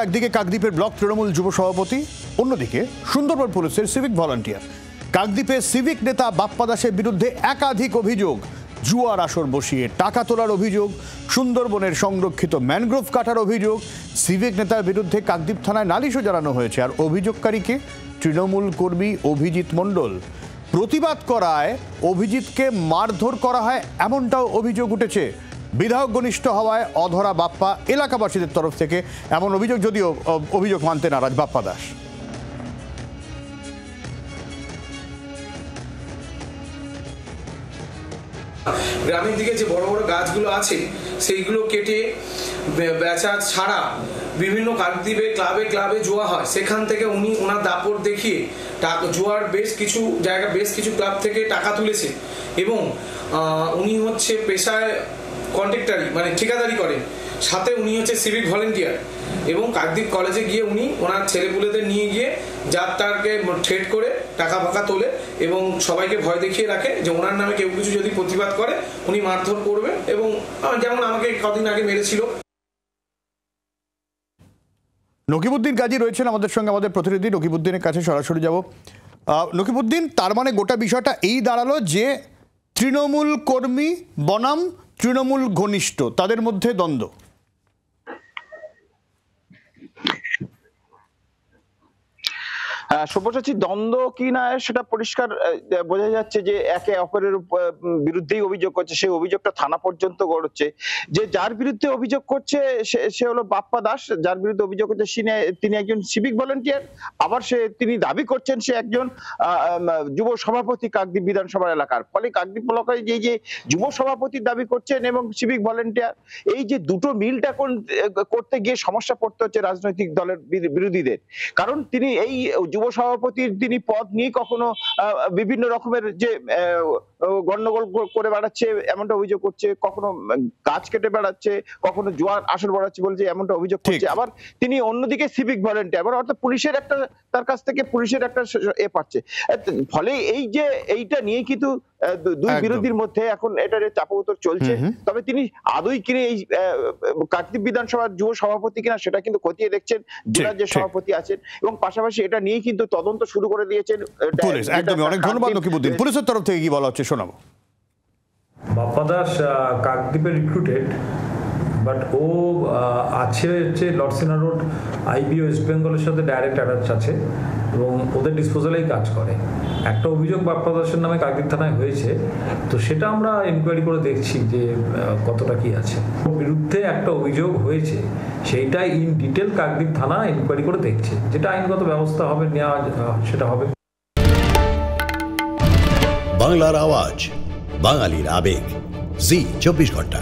একদিকে কাকদ্বীপের ব্লক তৃণমূল যুব সভাপতি, অন্যদিকে সুন্দরবন পুলিশের সিভিক ভলান্টিয়ার। কাকদ্বীপে সিভিক নেতা বাপ্পা দাসের বিরুদ্ধে একাধিক অভিযোগ। জুয়ার আসর বসিয়ে টাকা তোলার অভিযোগ, সুন্দরবনের সংরক্ষিত ম্যানগ্রোভ কাটার অভিযোগ। সিভিক নেতার বিরুদ্ধে কাকদ্বীপ থানায় নালিশও জানানো হয়েছে। আর অভিযোগকারীকে তৃণমূল কর্মী অভিজিৎ মণ্ডল। প্রতিবাদ করায় অভিজিৎকে মারধর করা হয় এমনটাও অভিযোগ উঠেছে। বিধায়ক ঘনিষ্ঠ হওয়ায় অধরা বাপ্পা এলাকাবাসীদের তরফ থেকে এমন অভিযোগ, যদিও অভিযোগ মানতে নারাজ বাপ্পা দাস। গ্রামের দিকে যে বড় বড় গাছগুলো আছে সেইগুলো কেটে বেচা ছাড়া বিভিন্ন কাকদ্বীপে ক্লাবে ক্লাবে জুয়া হয়, সেখান থেকে উনি ওনার দাপট দেখিয়ে জুয়ার বেশ কিছু ক্লাব থেকে টাকা তুলেছে এবং উনি হচ্ছে পেশায় কন্ট্রাক্টারি মানে ঠিকাদারি করেন, সাথে উনি হচ্ছে সিভিক ভলেন্টিয়ার এবং কাকদ্বীপ কলেজে গিয়ে উনি ওনার ছেলেপুলেদের নিয়ে গিয়ে যাত্রাকে থ্রেট করে টাকা ফাঁকা তোলে এবং সবাইকে ভয় দেখিয়ে রাখে যে ওনার নামে কেউ কিছু যদি প্রতিবাদ করে উনি মারধর করবে, এবং যেমন আমাকে কদিন আগে মেরেছিল। নকিবউদ্দিন কাজী রয়েছেন আমাদের সঙ্গে, আমাদের প্রতিনিধি। নকিবউদ্দিনের কাছে সরাসরি যাব। নকিবউদ্দিন, তার মানে গোটা বিষয়টা এই দাঁড়ালো যে তৃণমূল কর্মী বনাম তৃণমূল ঘনিষ্ঠ, তাদের মধ্যে দ্বন্দ্ব। সব্যসাচী, দ্বন্দ্ব কি না সেটা পরিষ্কার বোঝা যাচ্ছে যে একে অপরের বিরুদ্ধেই অভিযোগ করছে। সেই অভিযোগটা থানা পর্যন্ত গড়ছে। যে যার বিরুদ্ধে অভিযোগ করছে সে হলো বাপ্পা দাস, যার বিরুদ্ধে অভিযোগ করছে তিনি একজন সিভিক ভলেন্টিয়ার। আবার তিনি দাবি করছেন সে একজন যুব সভাপতি কাকদ্বীপ বিধানসভা এলাকার। ফলে কাকদ্বীপ এলাকায় যে যুব সভাপতির দাবি করছেন এবং সিভিক ভলেন্টিয়ার, এই যে দুটো মিলটা করতে গিয়ে সমস্যা পড়তে হচ্ছে রাজনৈতিক দলের বিরোধীদের। কারণ তিনি এই যুব সভাপতির তিনি পদ নিয়ে কখনো বিভিন্ন রকমের যে গন্ডগোল করে বেড়াচ্ছে এমনটা অভিযোগ করছে, কখনো গাছ কেটে বেড়াচ্ছে, কখনো জুয়ার আসর বাড়াচ্ছে বলছে এমনটা অভিযোগ করছে। আবার তিনি অন্যদিকে সিভিক ভলেন্টিয়ার, অর্থাৎ পুলিশের একটা তার কাছ থেকে পুলিশের একটা পাচ্ছে। ফলে এই যে এইটা নিয়ে কিন্তু দুই বিরোধীর মধ্যে এখন এটার চাপাউতর চলছে। তবে তিনি আদৌ কিনে এই কাকদ্বীপ বিধানসভার যুব সভাপতি কিনা সেটা কিন্তু খতিয়ে দেখছেন জেলার যে সভাপতি আছেন, এবং পাশাপাশি এটা নিয়ে কিন্তু তদন্ত শুরু করে দিয়েছেন পুলিশ। একদমই, অনেক ধন্যবাদ নকিবউদ্দিন। পুলিশের তরফ থেকে কি বলা হচ্ছে শোনাবো। বাপ্পা দাস কাকদ্বীপের রিক্রুটেড, বাট ও আছে হচ্ছে লর্ডসিনা রোড আইবি ওয়েস্ট বেঙ্গলের সাথে ডাইরেক্ট অ্যাটাচ আছে এবং ওদের ডিসপোজালেই কাজ করে। একটা অভিযোগ বাপ্পা দাসের নামে কাকদ্বীপ থানায় হয়েছে, তো সেটা আমরা ইনকোয়ারি করে দেখছি যে কতটা কি আছে। ওর বিরুদ্ধে একটা অভিযোগ হয়েছে, সেইটা ইন ডিটেল কাকদ্বীপ থানা ইনকোয়ারি করে দেখছে, যেটা আইনগত ব্যবস্থা হবে নেওয়া সেটা হবে। বাংলার আওয়াজ, বাঙালির আবেগ, জি 24 ঘন্টা।